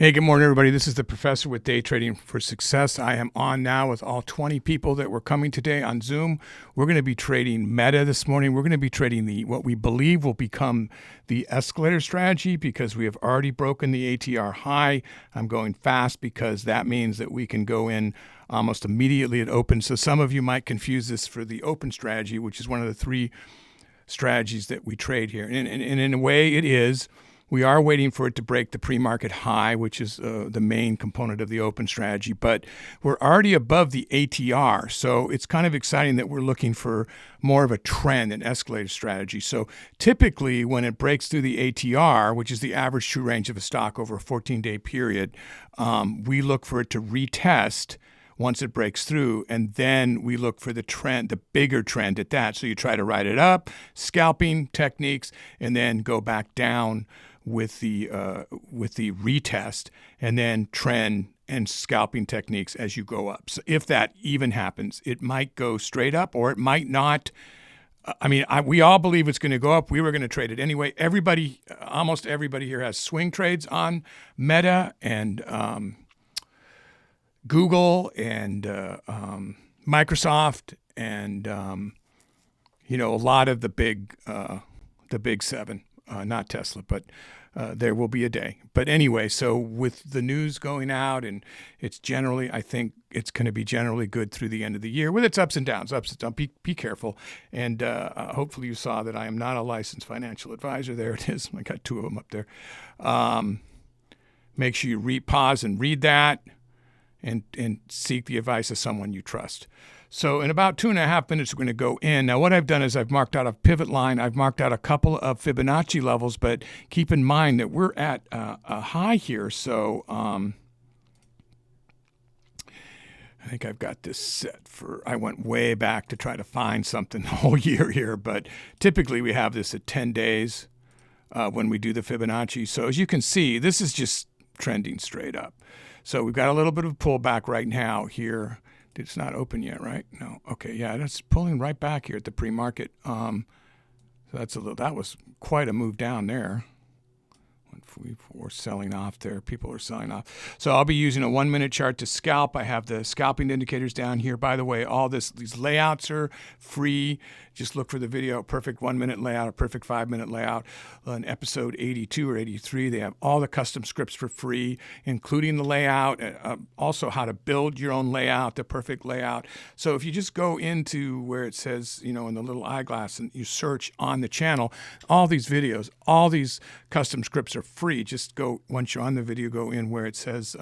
Hey, good morning, everybody. This is the professor with Day Trading for Success. I am on now with all 20 people that were coming today on Zoom. We're going to be trading Meta this morning. We're going to be trading what we believe will become the Escalator strategy because we have already broken the ATR high. I'm going fast because that means that we can go in almost immediately at open. So some of you might confuse this for the open strategy, which is one of the three strategies that we trade here. And in a way, it is. We are waiting for it to break the pre-market high, which is the main component of the open strategy, but we're already above the ATR. So it's kind of exciting that we're looking for more of a trend, an escalator strategy. So typically when it breaks through the ATR, which is the average true range of a stock over a 14-day period, we look for it to retest once it breaks through, and then we look for the trend, the bigger trend at that. So you try to ride it up, scalping techniques, and then go back down with the retest, and then trend and scalping techniques as you go up. So if that even happens, it might go straight up or it might not. We all believe it's going to go up. We were going to trade it anyway. Almost everybody here has swing trades on Meta and Google and Microsoft and a lot of the big seven, not Tesla, but there will be a day. But anyway, so with the news going out, and it's generally, I think it's going to be generally good through the end of the year with its ups and downs. Be careful. And hopefully you saw that I am not a licensed financial advisor. There it is. I got two of them up there. Make sure you pause and read that. And seek the advice of someone you trust. So in about 2.5 minutes, we're going to go in. Now, what I've done is I've marked out a pivot line. I've marked out a couple of Fibonacci levels, but keep in mind that we're at a high here. So I think I've got this set I went way back to try to find something the whole year here, but typically we have this at 10 days when we do the Fibonacci. So as you can see, this is just trending straight up. So we've got a little bit of a pullback right now here. It's not open yet, right? No. Okay. Yeah, that's pulling right back here at the pre-market. So that was quite a move down there. We're selling off there. People are selling off. So I'll be using a 1-minute chart to scalp. I have the scalping indicators down here. By the way, these layouts are free. Just look for the video, perfect 1-minute layout, a perfect 5-minute layout. On episode 82 or 83, they have all the custom scripts for free, including the layout, also how to build your own layout, the perfect layout. So if you just go into where it says, in the little eyeglass and you search on the channel, all these videos, all these custom scripts are free. Just go, once you're on the video, go in where it says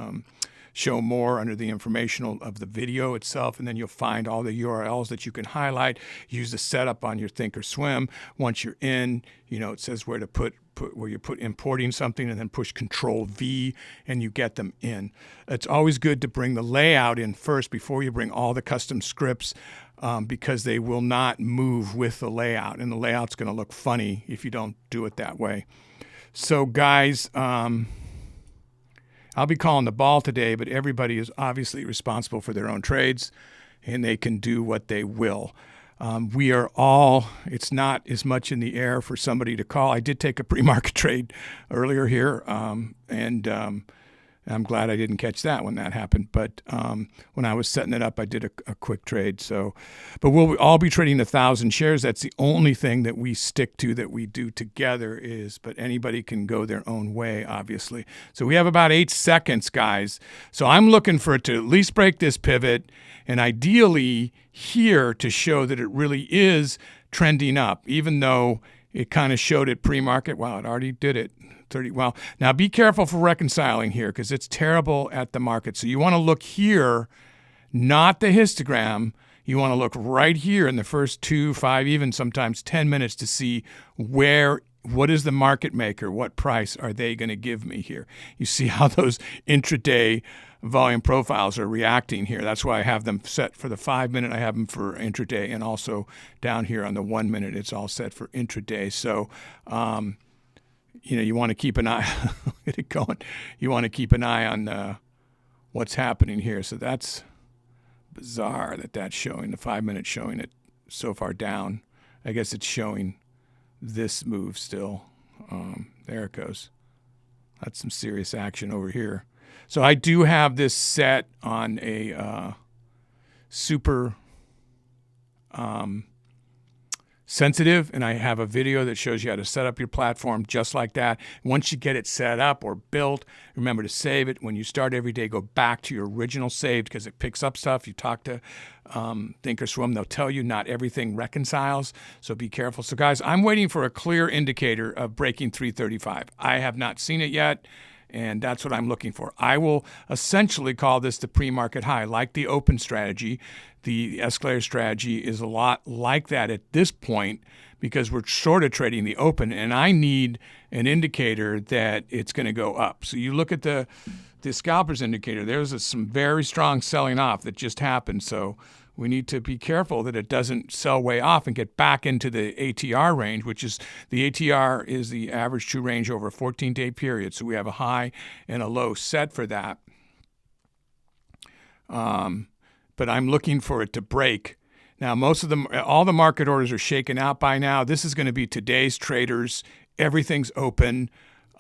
show more under the informational of the video itself, and then you'll find all the URLs that you can highlight. Use the setup on your Thinkorswim. Once you're in, it says where to put where you put importing something, and then push Control V and you get them in. It's always good to bring the layout in first before you bring all the custom scripts, because they will not move with the layout, and the layout's going to look funny if you don't do it that way. So guys, I'll be calling the ball today, but everybody is obviously responsible for their own trades, and they can do what they will. It's not as much in the air for somebody to call. I did take a pre-market trade earlier here, and I'm glad I didn't catch that when that happened. But when I was setting it up, I did a quick trade. But we'll all be trading 1,000 shares. That's the only thing that we stick to, that we do together but anybody can go their own way, obviously. So we have about 8 seconds, guys. So I'm looking for it to at least break this pivot, and ideally here to show that it really is trending up, even though it kind of showed it pre-market. Wow, it already did it. 30. Well, now be careful for reconciling here because it's terrible at the market. So you want to look here, not the histogram. You want to look right here in the first 2, 5, even sometimes 10 minutes to see what is the market maker? What price are they going to give me here? You see how those intraday volume profiles are reacting here. That's why I have them set for the 5-minute. I have them for intraday, and also down here on the 1-minute, it's all set for intraday. So, you want to keep an eye get it going. You want to keep an eye on what's happening here. So that's bizarre that's showing, the 5-minute showing it so far down. I guess it's showing this move still. There it goes. That's some serious action over here. So I do have this set on a super sensitive, and I have a video that shows you how to set up your platform just like that. Once you get it set up or built, remember to save it. When you start every day, go back to your original saved because it picks up stuff. You talk to Thinkorswim, they'll tell you not everything reconciles, so be careful. So guys, I'm waiting for a clear indicator of breaking 335. I have not seen it yet, and that's what I'm looking for. I will essentially call this the pre-market high, like the open strategy. The Escalator strategy is a lot like that at this point because we're sort of trading the open, and I need an indicator that it's going to go up. So you look at the scalpers indicator, there's some very strong selling off that just happened. So we need to be careful that it doesn't sell way off and get back into the ATR range, which is the ATR is the average true range over a 14-day period. So we have a high and a low set for that. But I'm looking for it to break. Now, all the market orders are shaken out by now. This is going to be today's traders. Everything's open.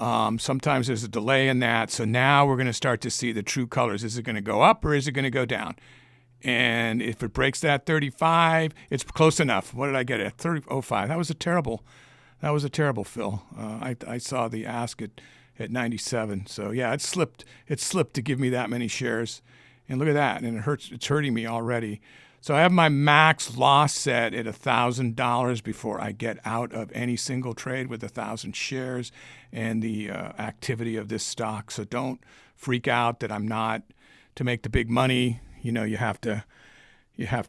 Sometimes there's a delay in that. So now we're going to start to see the true colors. Is it going to go up or is it going to go down? And if it breaks that 35, it's close enough. What did I get at? 30.05. That was a terrible fill. I saw the ask at 97. So yeah, it slipped to give me that many shares. And look at that, and it's hurting me already. So I have my max loss set at $1,000 before I get out of any single trade with 1,000 shares and the activity of this stock. So don't freak out that I'm not to make the big money. You know, you have to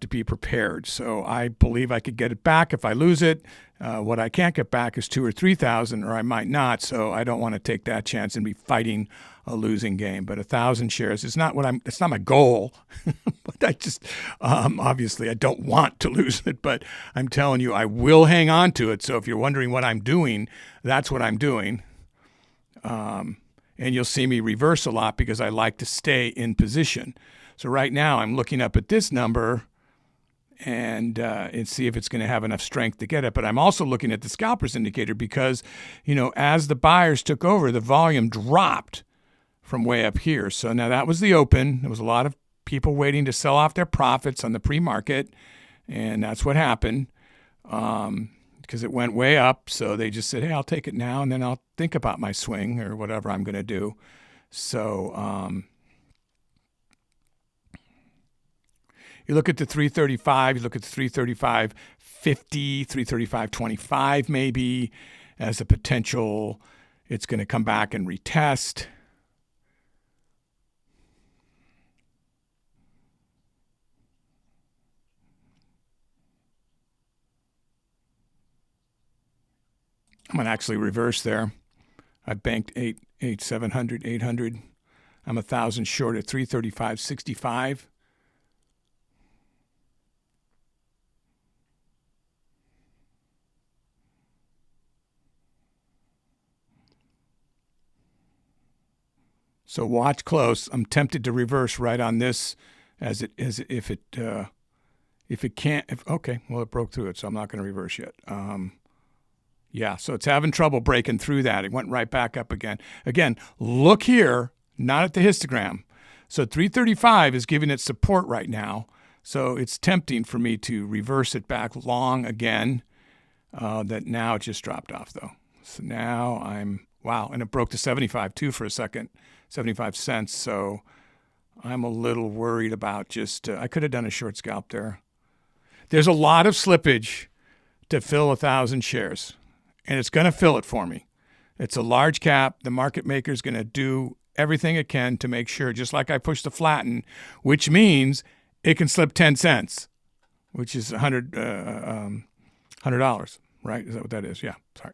be prepared. So I believe I could get it back if I lose it. What I can't get back is 2,000 or 3,000, or I might not. So I don't want to take that chance and be fighting a losing game. But 1,000 shares is not it's not my goal. But I just obviously I don't want to lose it. But I'm telling you, I will hang on to it. So if you're wondering what I'm doing, that's what I'm doing. And you'll see me reverse a lot because I like to stay in position. So right now I'm looking up at this number and see if it's going to have enough strength to get it. But I'm also looking at the scalpers indicator because, you know, as the buyers took over, the volume dropped from way up here. So now that was the open. There was a lot of people waiting to sell off their profits on the pre-market, and that's what happened because it went way up. So they just said, hey, I'll take it now, and then I'll think about my swing or whatever I'm going to do. So you look at the 335, you look at the 335.50, 335.25 maybe as a potential. It's going to come back and retest. I'm going to actually reverse there. I banked 700, 800. I'm 1,000 short at 335.65. So watch close. I'm tempted to reverse right on this if it can't. Okay, well, it broke through it, so I'm not going to reverse yet. Yeah, so it's having trouble breaking through that. It went right back up again. Again, look here, not at the histogram. So 335 is giving it support right now. So it's tempting for me to reverse it back long again. That now it just dropped off, though. So now wow, and it broke to 75 too for a second, 75 cents. So I'm a little worried about I could have done a short scalp there. There's a lot of slippage to fill 1,000 shares. And it's going to fill it for me. It's a large cap. The market maker is going to do everything it can to make sure, just like I pushed the flatten, which means it can slip 10 cents, which is $100, right? Is that what that is? Yeah, sorry.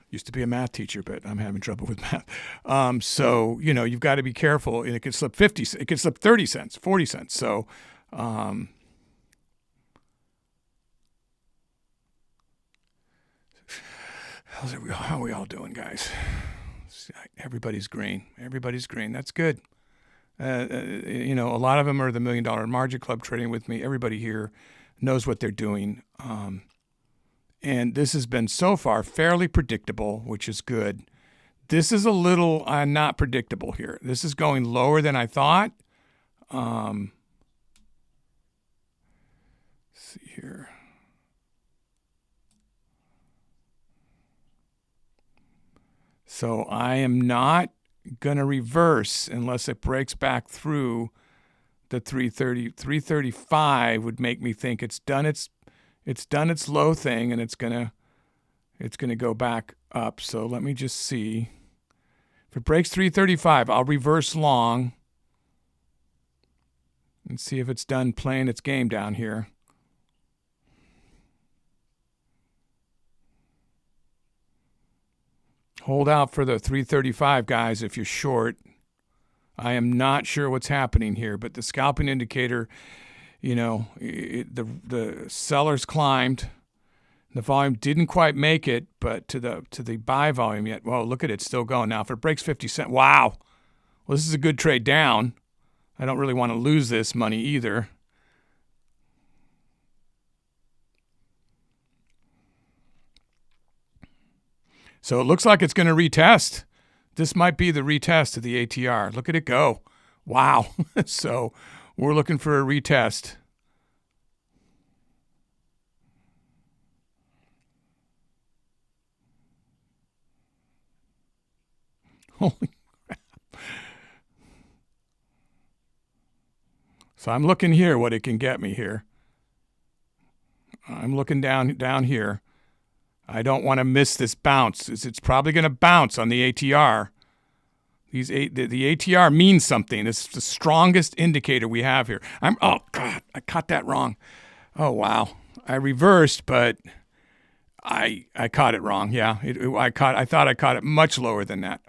Used to be a math teacher, but I'm having trouble with math. So, you know, you've got to be careful. And it could slip 50, it could slip 30 cents, 40 cents. So, how are we all doing, guys? Everybody's green. Everybody's green. That's good. You know, a lot of them are the $1 Million Margin Club trading with me. Everybody here knows what they're doing. And this has been so far fairly predictable, which is good. This is a little not predictable here. This is going lower than I thought. Let's see here. So I am not going to reverse unless it breaks back through the 330. 335 would make me think it's done its low thing, and it's gonna go back up. So let me just see. If it breaks 335, I'll reverse long and see if it's done playing its game down here. Hold out for the 335, guys, if you're short. I am not sure what's happening here, but the scalping indicator, the sellers climbed. The volume didn't quite make it, but to the buy volume yet. Well, look at it, it's still going. Now, if it breaks 50 cents, wow. Well, this is a good trade down. I don't really want to lose this money either. So it looks like it's going to retest. This might be the retest of the ATR. Look at it go. Wow. So we're looking for a retest. Holy crap. So I'm looking here what it can get me here. I'm looking down here. I don't want to miss this bounce. It's probably going to bounce on the ATR. The ATR means something. It's the strongest indicator we have here. Oh, God, I caught that wrong. Oh, wow. I reversed, but I caught it wrong. Yeah, I thought I caught it much lower than that.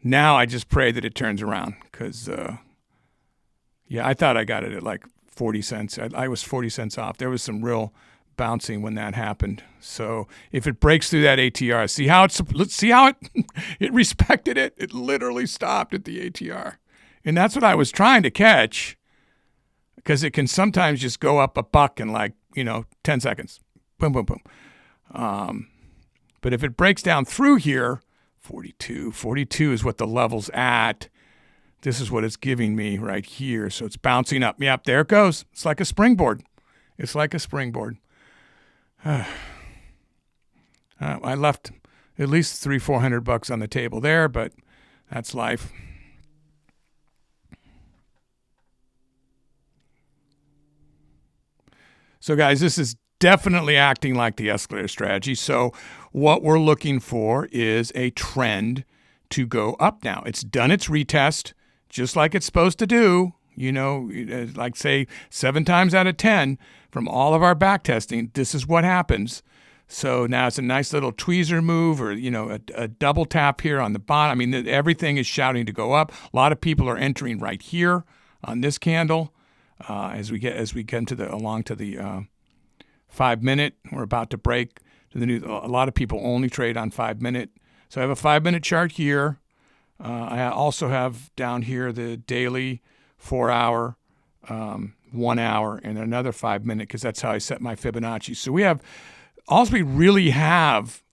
Now I just pray that it turns around because, I thought I got it at like 40 cents. I was 40 cents off. There was some real bouncing when that happened. So if it breaks through that ATR, let's see how it respected it. It literally stopped at the ATR. And that's what I was trying to catch, because it can sometimes just go up a buck in 10 seconds. Boom, boom, boom. But if it breaks down through here, 42 is what the level's at. This is what it's giving me right here. So it's bouncing up. Yep, there it goes. It's like a springboard. It's like a springboard. I left at least $300-400 on the table there, but that's life. So guys, this is definitely acting like the escalator strategy. So what we're looking for is a trend to go up now. It's done its retest just like it's supposed to do. Like say 7 times out of 10 from all of our back testing, this is what happens. So now it's a nice little tweezer move, or a double tap here on the bottom. I mean, everything is shouting to go up. A lot of people are entering right here on this candle. As we get along to the 5 minute, we're about to break to the new. A lot of people only trade on 5 minute. So I have a 5 minute chart here. I also have down here the daily 4 hour, 1 hour, and another 5 minute, because that's how I set my Fibonacci. So all we really have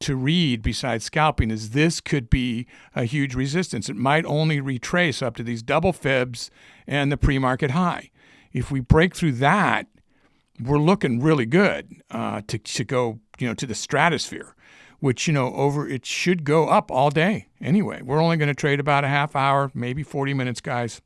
to read besides scalping is this could be a huge resistance. It might only retrace up to these double fibs and the pre-market high. If we break through that, we're looking really good to go to the stratosphere, which it should go up all day anyway. We're only going to trade about a half hour, maybe 40 minutes, guys.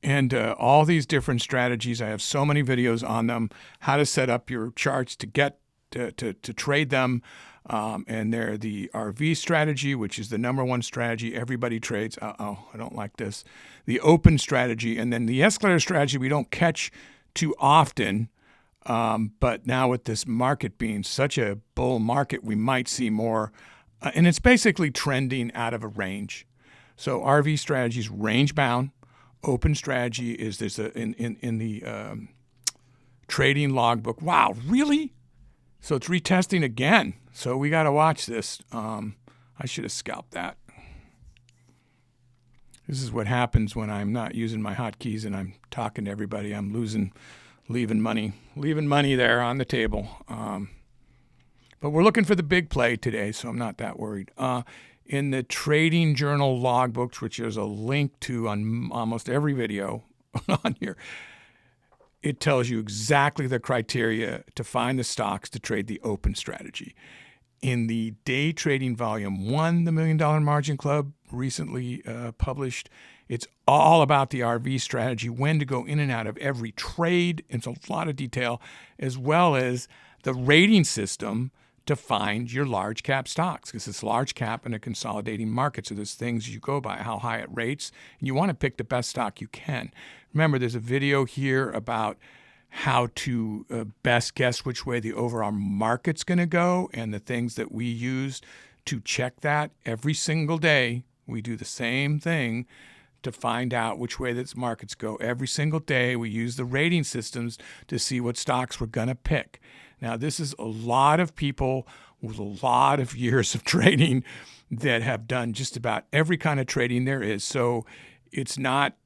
And all these different strategies, I have so many videos on them, how to set up your charts to get to trade them. And they're the RV strategy, which is the #1 strategy everybody trades. I don't like this. The open strategy, and then the escalator strategy we don't catch too often. But now with this market being such a bull market, we might see more. And it's basically trending out of a range. So RV strategy is range bound. Open strategy is in the trading logbook. Wow, really? So it's retesting again. So we got to watch this. I should have scalped that. This is what happens when I'm not using my hotkeys and I'm talking to everybody. I'm leaving money there on the table. But we're looking for the big play today, so I'm not that worried. In the Trading Journal logbooks, which there's a link to on almost every video on here, it tells you exactly the criteria to find the stocks to trade the open strategy. In the Day Trading Volume 1, the $1 Million Margin Club, recently published, it's all about the RV strategy, when to go in and out of every trade. It's a lot of detail, as well as the rating system to find your large cap stocks, because it's large cap in a consolidating market. So there's things you go by, how high it rates, and you want to pick the best stock you can. Remember, there's a video here about how to best guess which way the overall market's going to go, and the things that we use to check that every single day. We do the same thing to find out which way this markets go. Every single day, we use the rating systems to see what stocks we're going to pick. Now, this is a lot of people with a lot of years of trading that have done just about every kind of trading there is. So it's not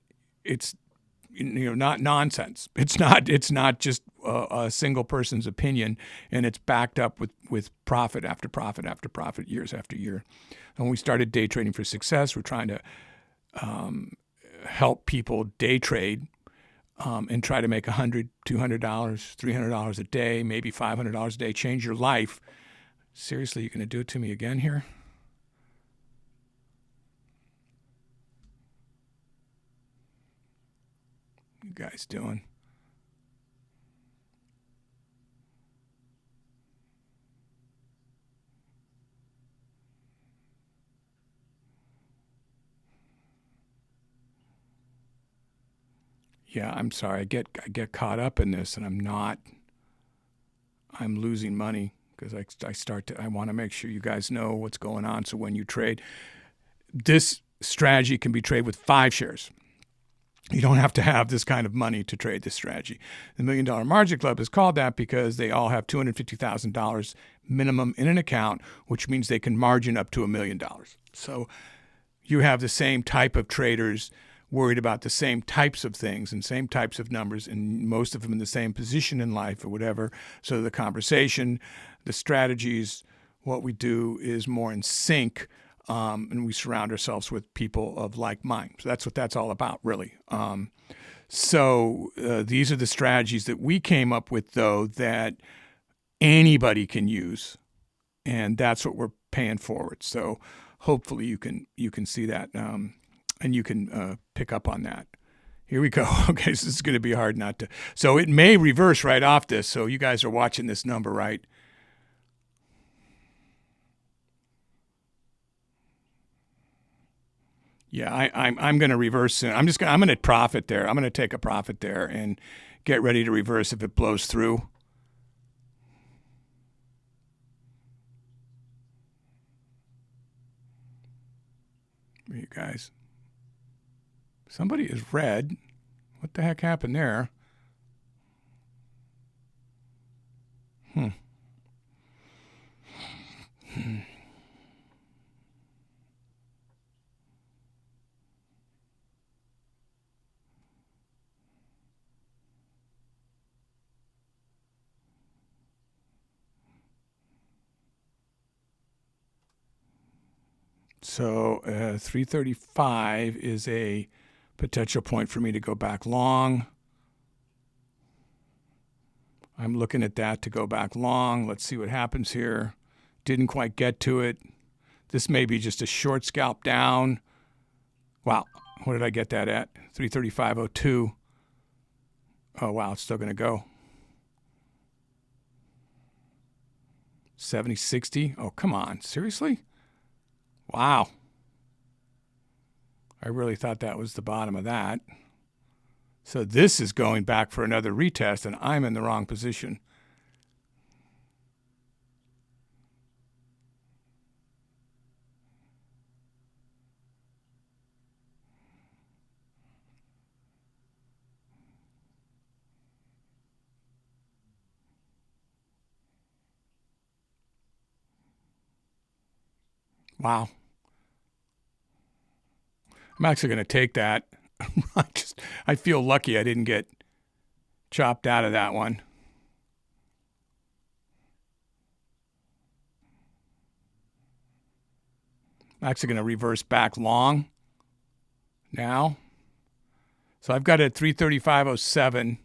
nonsense. It's not just a single person's opinion, and it's backed up with profit after profit after profit, years after year. When we started Day Trading for Success, we're trying to help people day trade and try to make $100, $200, $300 a day, maybe $500 a day, change your life. Seriously, you're going to do it to me again here? You guys doing? Yeah, I'm sorry. I get caught up in this, and I'm losing money because I want to make sure you guys know what's going on. So when you trade, this strategy can be traded with 5 shares. You don't have to have this kind of money to trade this strategy. The $1 Million Margin Club is called that because they all have $250,000 minimum in an account, which means they can margin up to $1 million. So you have the same type of traders worried about the same types of things and same types of numbers, and most of them in the same position in life or whatever. So the conversation, the strategies, what we do is more in sync, and we surround ourselves with people of like mind. So that's what that's all about, really. So these are the strategies that we came up with, though, that anybody can use, and that's what we're paying forward. So hopefully you can see that. And you can pick up on that. Here we go. Okay, so this is going to be hard not to. So it may reverse right off this. So you guys are watching this number, right? Yeah, I'm going to reverse soon. I'm going to profit there. I'm going to take a profit there and get ready to reverse if it blows through. You guys. Somebody is red. What the heck happened there? So 335 is a potential point for me to go back long. I'm looking at that to go back long. Let's see what happens here. Didn't quite get to it. This may be just a short scalp down. Wow, what did I get that at? 335.02. Oh, wow, it's still going to go. 70.60. Oh, come on. Seriously? Wow. I really thought that was the bottom of that. So this is going back for another retest, and I'm in the wrong position. Wow. I'm actually going to take that. I feel lucky I didn't get chopped out of that one. I'm actually going to reverse back long now. So I've got it at 335.07.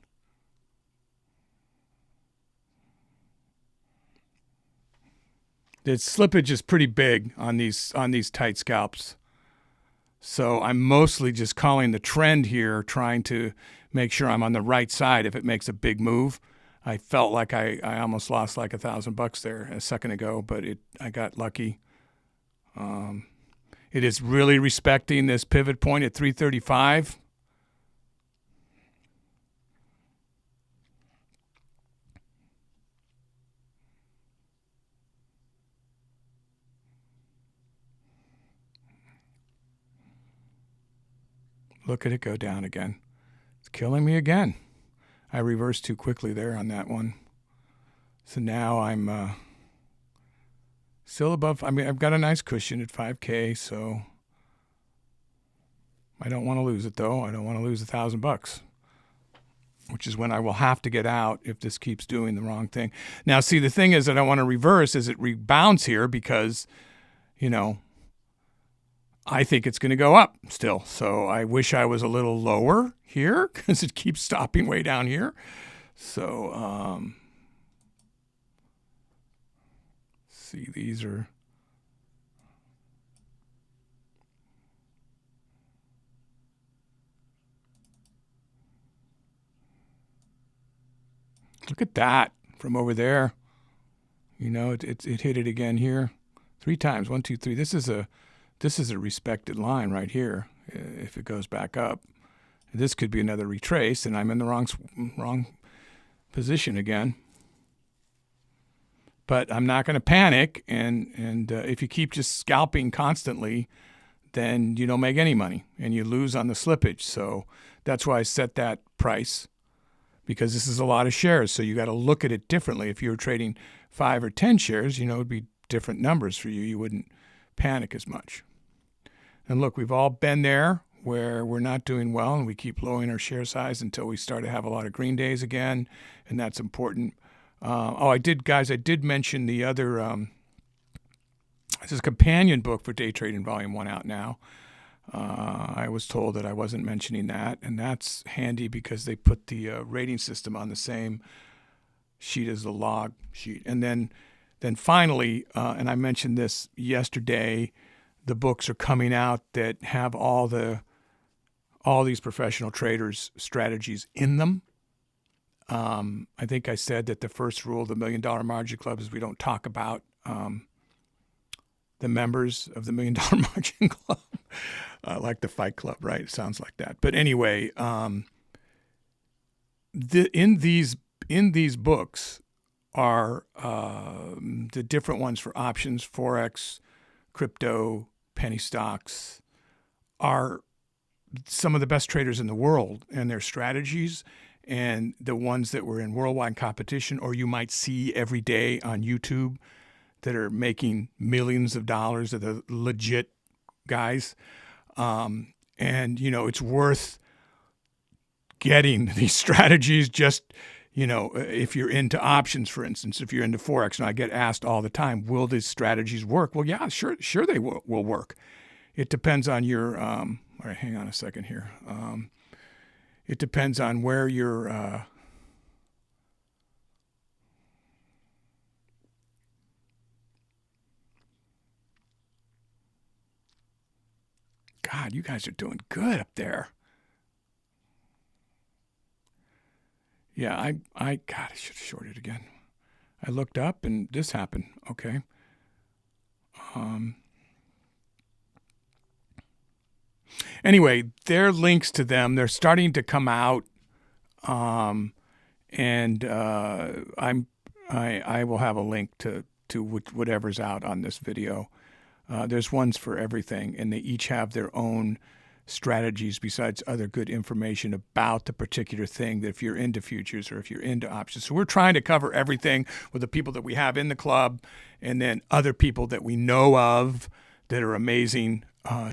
The slippage is pretty big on these tight scalps. So I'm mostly just calling the trend here, trying to make sure I'm on the right side if it makes a big move. I felt like I almost lost like $1,000 there a second ago, but I got lucky. It is really respecting this pivot point at 335. Look at it go down again. It's killing me again. I reversed too quickly there on that one. So now I'm still above. I mean, I've got a nice cushion at 5K, so I don't want to lose it, though. I don't want to lose $1,000, which is when I will have to get out if this keeps doing the wrong thing. Now, see, the thing is that I want to reverse as it rebounds here because, you know, I think it's going to go up still. So I wish I was a little lower here because it keeps stopping way down here. So, see, these are... Look at that from over there. You know, it hit it again here 3 times. 1, 2, 3. This is a respected line right here. If it goes back up, this could be another retrace, and I'm in the wrong position again. But I'm not going to panic. And if you keep just scalping constantly, then you don't make any money, and you lose on the slippage. So that's why I set that price, because this is a lot of shares. So you got to look at it differently. If you were trading 5 or 10 shares, you know, it would be different numbers for you. You wouldn't panic as much. And look, we've all been there where we're not doing well, and we keep lowering our share size until we start to have a lot of green days again, and that's important. I did mention the other, this is a companion book for Day Trading Volume 1 out now. I was told that I wasn't mentioning that, and that's handy because they put the rating system on the same sheet as the log sheet. And then finally, and I mentioned this yesterday, the books are coming out that have all these professional traders' strategies in them. I think I said that the first rule of the $1 Million Margin Club is we don't talk about the members of the $1 Million Margin Club, like the Fight Club, right? It sounds like that. But anyway, in these books are the different ones for options, Forex, crypto, penny stocks, are some of the best traders in the world and their strategies, and the ones that were in worldwide competition or you might see every day on YouTube that are making millions of dollars, are the legit guys. And, you know, it's worth getting these strategies just, you know, if you're into options, for instance, if you're into Forex, and I get asked all the time, will these strategies work? Well, yeah, sure they will work. It depends on your, all right, hang on a second here. It depends on where you're, God, you guys are doing good up there. Yeah, I should have shorted again. I looked up and this happened. Okay. Anyway, there are links to them. They're starting to come out, and I will have a link to whatever's out on this video. There's ones for everything, and they each have their own strategies besides other good information about the particular thing, that if you're into futures or if you're into options. So we're trying to cover everything with the people that we have in the club and then other people that we know of that are amazing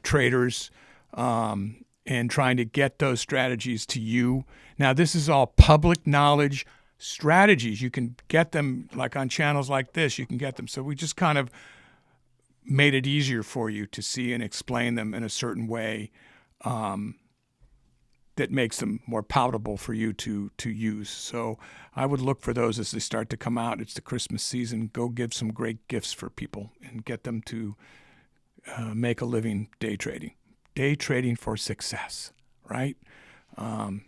traders, and trying to get those strategies to you. Now, this is all public knowledge strategies. You can get them like on channels like this. You can get them. So we just kind of made it easier for you to see and explain them in a certain way that makes them more palatable for you to use. So I would look for those as they start to come out. It's the Christmas season. Go give some great gifts for people and get them to make a living day trading. Day trading for success, right? I'm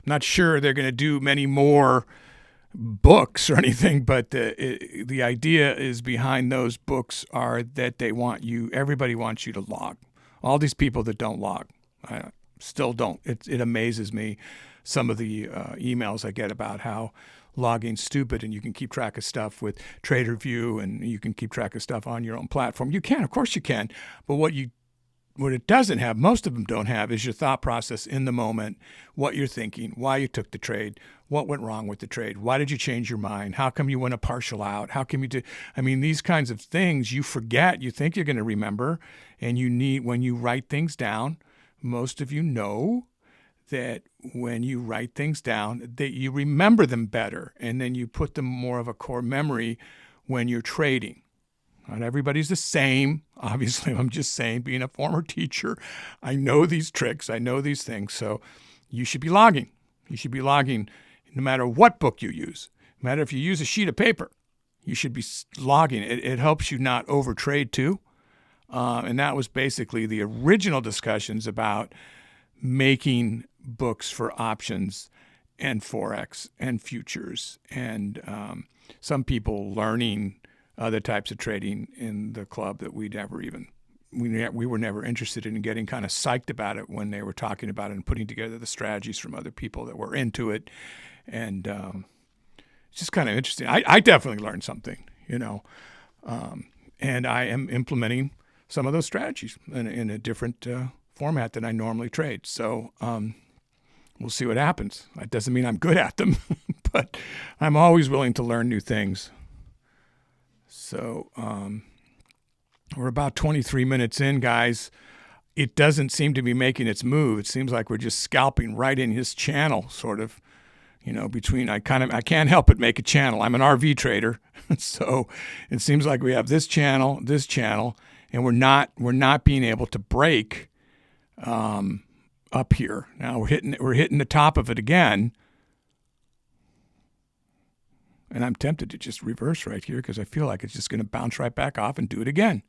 not sure they're going to do many more books or anything, but the idea is behind those books are that they want you, everybody wants you to log. All these people that don't log, still don't. It amazes me, some of the emails I get about how logging's stupid and you can keep track of stuff with TraderView and you can keep track of stuff on your own platform. You can, of course you can, but what it doesn't have, most of them don't have, is your thought process in the moment, what you're thinking, why you took the trade, what went wrong with the trade, why did you change your mind, how come you went a partial out, how come you did, these kinds of things you forget, you think you're going to remember, and you need, when you write things down, most of you know that when you write things down, that you remember them better, and then you put them more of a core memory when you're trading. Not everybody's the same. Obviously, I'm just saying, being a former teacher, I know these tricks, I know these things. So you should be logging. You should be logging no matter what book you use. No matter if you use a sheet of paper, you should be logging. It helps you not overtrade too. And that was basically the original discussions about making books for options and Forex and futures and some people learning other types of trading in the club that we were never interested in, getting kind of psyched about it when they were talking about it and putting together the strategies from other people that were into it. And it's just kind of interesting. I definitely learned something, and I am implementing some of those strategies in a different format than I normally trade. So we'll see what happens. That doesn't mean I'm good at them, but I'm always willing to learn new things. So we're about 23 minutes in, guys. It doesn't seem to be making its move. It seems like we're just scalping right in his channel, sort of, between, I can't help but make a channel. I'm an RV trader. So it seems like we have this channel, and we're not being able to break up here. Now we're hitting the top of it again. And I'm tempted to just reverse right here because I feel like it's just going to bounce right back off and do it again.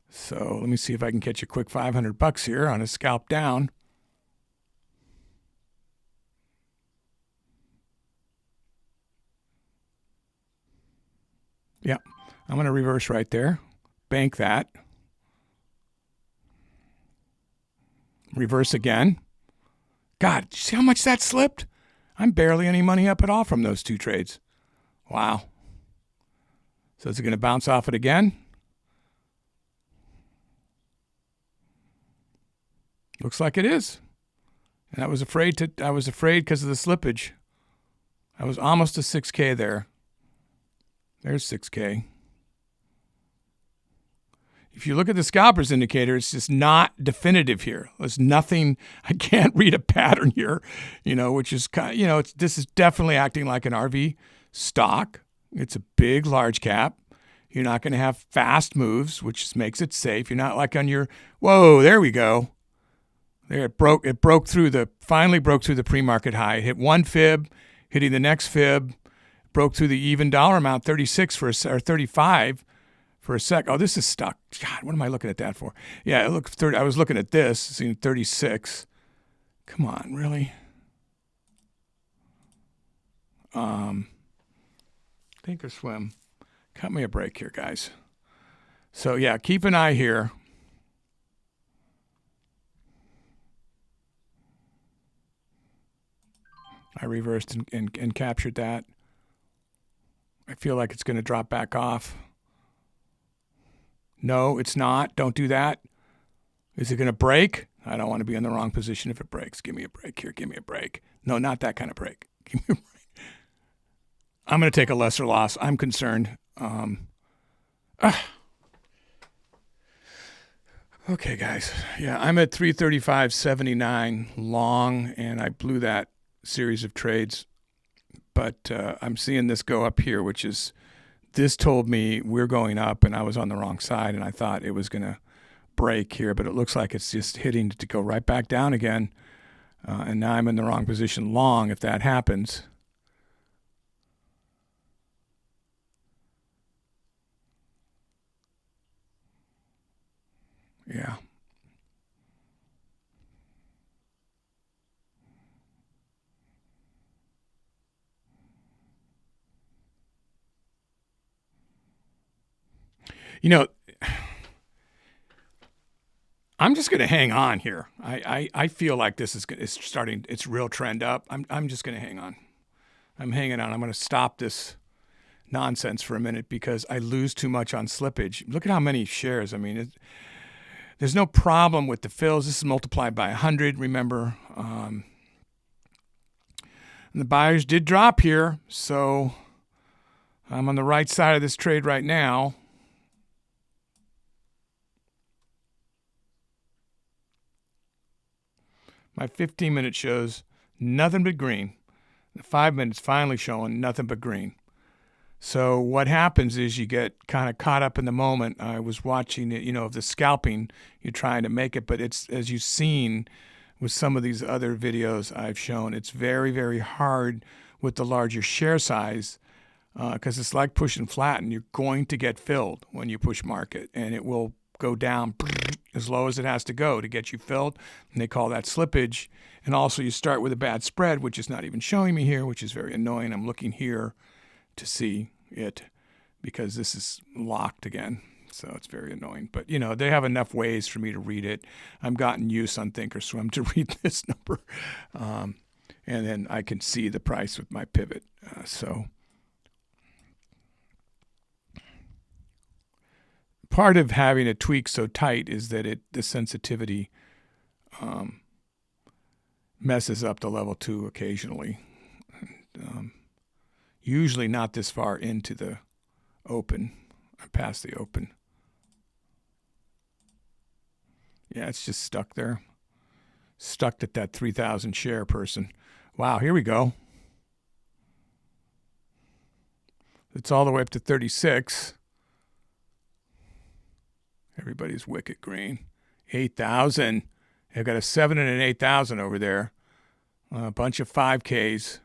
So let me see if I can catch a quick $500 here on a scalp down. Yeah, I'm going to reverse right there. Bank that. Reverse again. God, did you see how much that slipped? I'm barely any money up at all from those two trades. Wow. So is it going to bounce off it again? Looks like it is. And I was afraid because of the slippage. I was almost to 6K there. There's 6K. If you look at the scalpers indicator, it's just not definitive here. There's nothing, I can't read a pattern here, which is kind of, this is definitely acting like an RV stock. It's a big, large cap. You're not going to have fast moves, which makes it safe. You're not like on your, whoa, there we go. There, it finally broke through the pre-market high. It hit one fib, hitting the next fib, broke through the even dollar amount, 36 or 35 for a sec. Oh, this is stuck. God, what am I looking at that for? Yeah, I was looking at this, seeing 36. Come on, really? Thinkorswim. Cut me a break here, guys. So, yeah, keep an eye here. I reversed and captured that. I feel like it's going to drop back off. No, it's not. Don't do that. Is it going to break? I don't want to be in the wrong position if it breaks. Give me a break here. Give me a break. No, not that kind of break. Give me a break. I'm going to take a lesser loss. I'm concerned. Okay, guys. Yeah, I'm at 335.79 long, and I blew that series of trades. But I'm seeing this go up here, which is this told me we're going up, and I was on the wrong side, and I thought it was going to break here, but it looks like it's just hitting to go right back down again. And now I'm in the wrong position long if that happens. Yeah. You know, I'm just going to hang on here. I feel like this is starting its real trend up. I'm just going to hang on. I'm hanging on. I'm going to stop this nonsense for a minute because I lose too much on slippage. Look at how many shares. I mean, there's no problem with the fills. This is multiplied by 100, remember. And the buyers did drop here, so I'm on the right side of this trade right now. My 15-minute shows nothing but green. The 5 minutes finally showing nothing but green. So what happens is you get kind of caught up in the moment. I was watching it, of the scalping. You're trying to make it, but it's, as you've seen with some of these other videos I've shown, it's very, very hard with the larger share size because it's like pushing flat, and you're going to get filled when you push market, and it will go down as low as it has to go to get you filled, and they call that slippage. And also you start with a bad spread, which is not even showing me here, which is very annoying. I'm looking here to see it because this is locked again, so it's very annoying. But they have enough ways for me to read it. I've gotten used on Thinkorswim to read this number, and then I can see the price with my pivot. So part of having a tweak so tight is that the sensitivity messes up the level 2 occasionally. Usually not this far into the open, or past the open. Yeah, it's just stuck there. Stuck at that 3,000 share person. Wow, here we go. It's all the way up to 36. Everybody's wicked green. 8,000. I've got a 7 and an 8,000 over there. A bunch of 5Ks.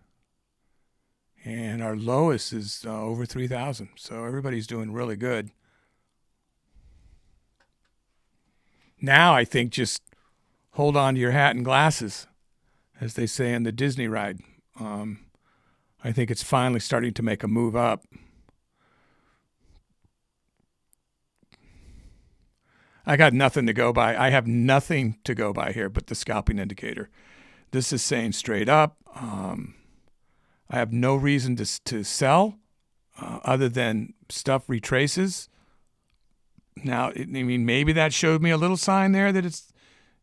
And our lowest is over 3,000. So everybody's doing really good. Now I think just hold on to your hat and glasses, as they say in the Disney ride. I think it's finally starting to make a move up. I got nothing to go by. I have nothing to go by here but the scalping indicator. This is saying straight up. I have no reason to sell other than stuff retraces. Now, maybe that showed me a little sign there that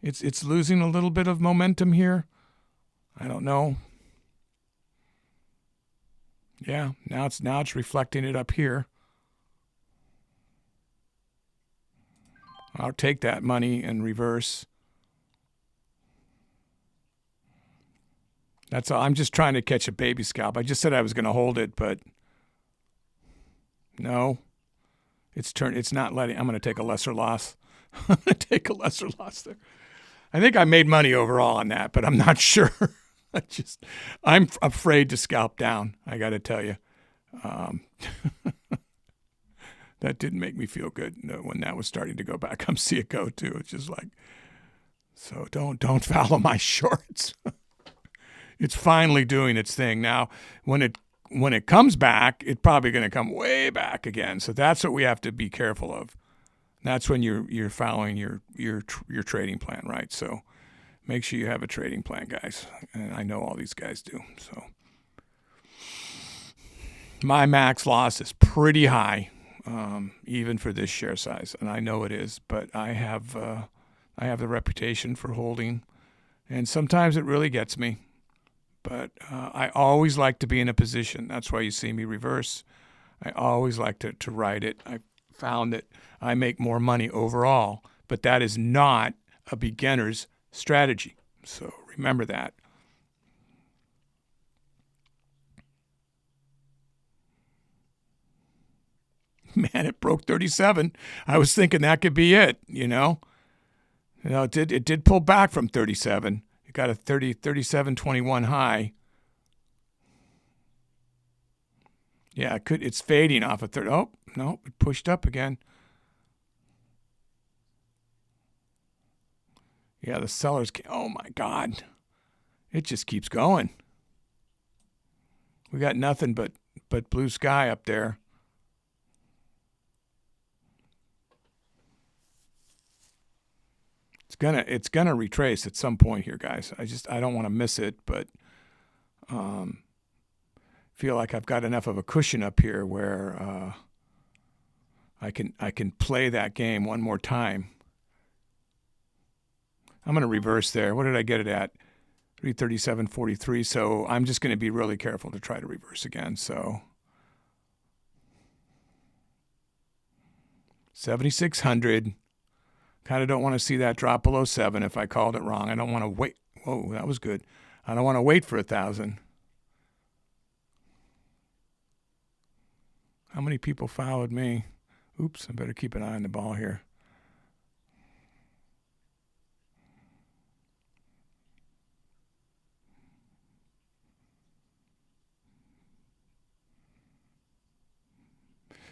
it's losing a little bit of momentum here. I don't know. Yeah, now it's reflecting it up here. I'll take that money and reverse. That's all. I'm just trying to catch a baby scalp. I just said I was going to hold it, but no. It's not letting. I'm going to take a lesser loss. I'm going to take a lesser loss there. I think I made money overall on that, but I'm not sure. I'm afraid to scalp down. I got to tell you. That didn't make me feel good when that was starting to go back. I'm see it go too. It's just like, so don't follow my shorts. It's finally doing its thing. Now, when it comes back, it's probably going to come way back again. So that's what we have to be careful of. That's when you're following your trading plan, right? So make sure you have a trading plan, guys. And I know all these guys do. So my max loss is pretty high. Even for this share size, and I know it is, but I have the reputation for holding, and sometimes it really gets me. But I always like to be in a position. That's why you see me reverse. I always like to ride it. I found that I make more money overall, but that is not a beginner's strategy. So remember that. Man, it broke 37. I was thinking that could be it, you know. It did pull back from 37. It got a 37.21 high. Yeah, it's fading off of 30. Oh, no, it pushed up again. Yeah, the sellers oh my God. It just keeps going. We got nothing but blue sky up there. It's gonna retrace at some point here, guys. I don't want to miss it, but feel like I've got enough of a cushion up here where I can play that game one more time. I'm gonna reverse there. What did I get it at? 337.43. So I'm just gonna be really careful to try to reverse again. So 7,600. Kind of don't want to see that drop below 7 if I called it wrong. I don't want to wait. Whoa, that was good. I don't want to wait for 1,000. How many people followed me? Oops, I better keep an eye on the ball here.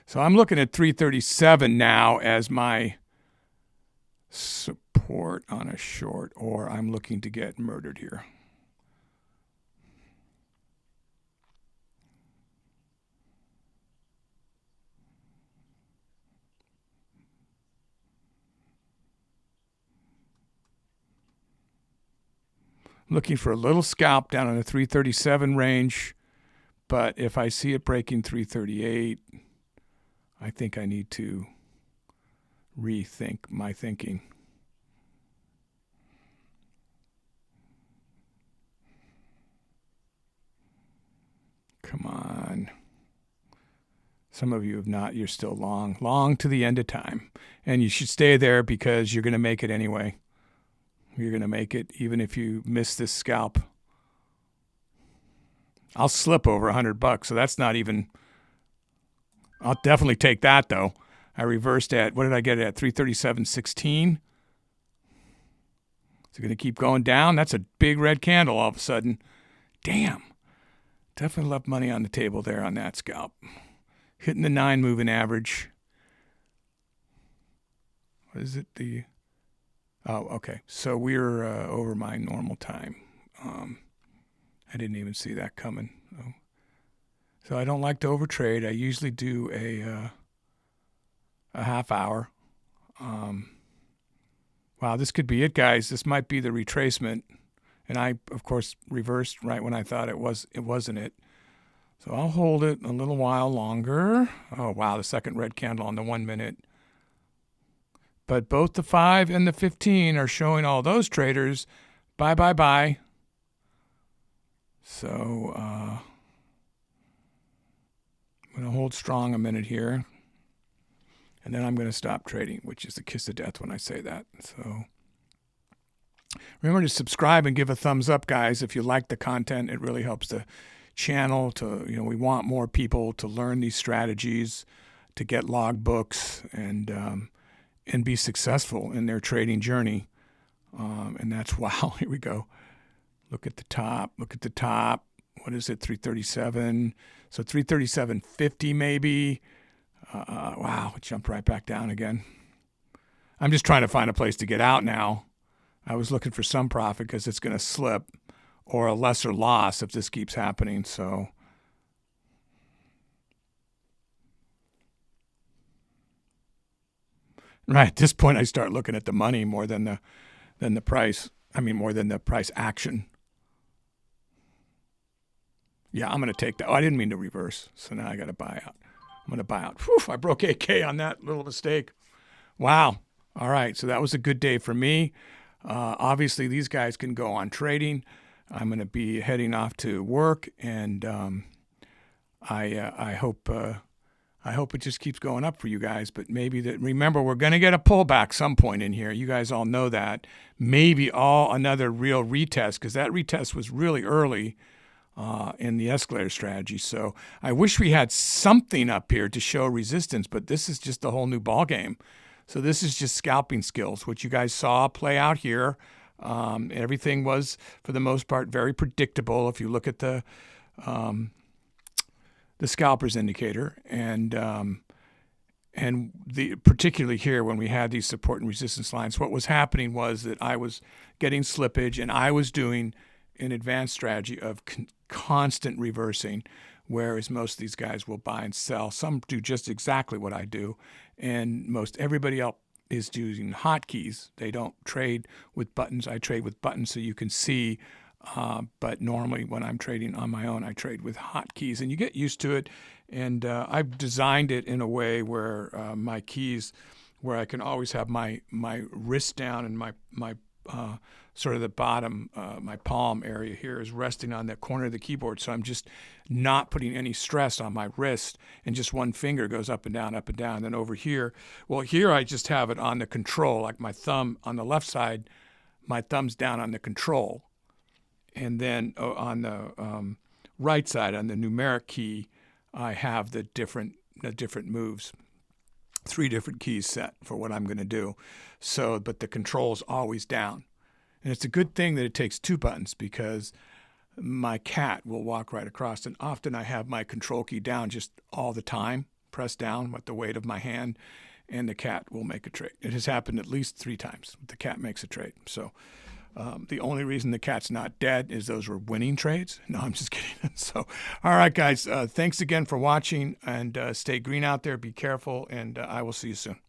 So I'm looking at 337 now as my support on a short, or I'm looking to get murdered here. Looking for a little scalp down in the 337 range, but if I see it breaking 338, I think I need to rethink my thinking. Come on. Some of you have not. You're still long to the end of time. And you should stay there because you're going to make it anyway. You're going to make it even if you miss this scalp. I'll slip over $100, so that's not even... I'll definitely take that, though. I reversed at, what did I get it at? 337.16. Is it going to keep going down? That's a big red candle all of a sudden. Damn. Definitely left money on the table there on that scalp. Hitting the 9 moving average. What is it? Oh, okay. So we're over my normal time. I didn't even see that coming. Oh. So I don't like to overtrade. I usually do a half hour. Wow, this could be it, guys. This might be the retracement. And I, of course, reversed right when I thought it wasn't it. So I'll hold it a little while longer. Oh, wow, the second red candle on the 1 minute. But both the 5 and the 15 are showing all those traders buy, buy, buy. So I'm going to hold strong a minute here. And then I'm going to stop trading, which is the kiss of death when I say that. So remember to subscribe and give a thumbs up, guys, if you like the content. It really helps the channel to, we want more people to learn these strategies, to get logbooks and be successful in their trading journey. And that's, wow, here we go. Look at the top. Look at the top. What is it? 337. So 337.50 maybe. Wow, it jumped right back down again. I'm just trying to find a place to get out now. I was looking for some profit because it's going to slip or a lesser loss if this keeps happening. So right at this point, I start looking at the money more than the price. I mean, more than the price action. Yeah, I'm going to take that. Oh, I didn't mean to reverse. So now I got to buy out. I'm going to buy out. Whew, I broke 8K on that little mistake. Wow. All right. So that was a good day for me. Obviously, these guys can go on trading. I'm going to be heading off to work, and I hope it just keeps going up for you guys. But maybe remember, we're going to get a pullback some point in here. You guys all know that. Maybe another real retest, because that retest was really early. in the escalator strategy. So I wish we had something up here to show resistance, but this is just a whole new ball game. So this is just scalping skills, which you guys saw play out here. Everything was, for the most part, very predictable if you look at the scalpers indicator, and particularly here when we had these support and resistance lines, what was happening was that I was getting slippage, and I was doing an advanced strategy of constant reversing, whereas most of these guys will buy and sell. Some do just exactly what I do, and most everybody else is using hotkeys. They don't trade with buttons. I trade with buttons so you can see, but normally when I'm trading on my own, I trade with hotkeys, and you get used to it. And I've designed it in a way where my keys, where I can always have my wrist down and my sort of the bottom, my palm area here is resting on that corner of the keyboard. So I'm just not putting any stress on my wrist, and just one finger goes up and down, up and down. And then over here, well, here I just have it on the control, like my thumb on the left side, my thumb's down on the control. And then on the right side, on the numeric key, I have the different moves. 3 different keys set for what I'm going to do. So, but the control's always down. And it's a good thing that it takes 2 buttons, because my cat will walk right across, and often I have my control key down just all the time, pressed down with the weight of my hand, and the cat will make a trade. It has happened at least 3 times. The cat makes a trade. So the only reason the cat's not dead is those were winning trades. No, I'm just kidding. So, all right, guys, thanks again for watching, and stay green out there. Be careful, and I will see you soon.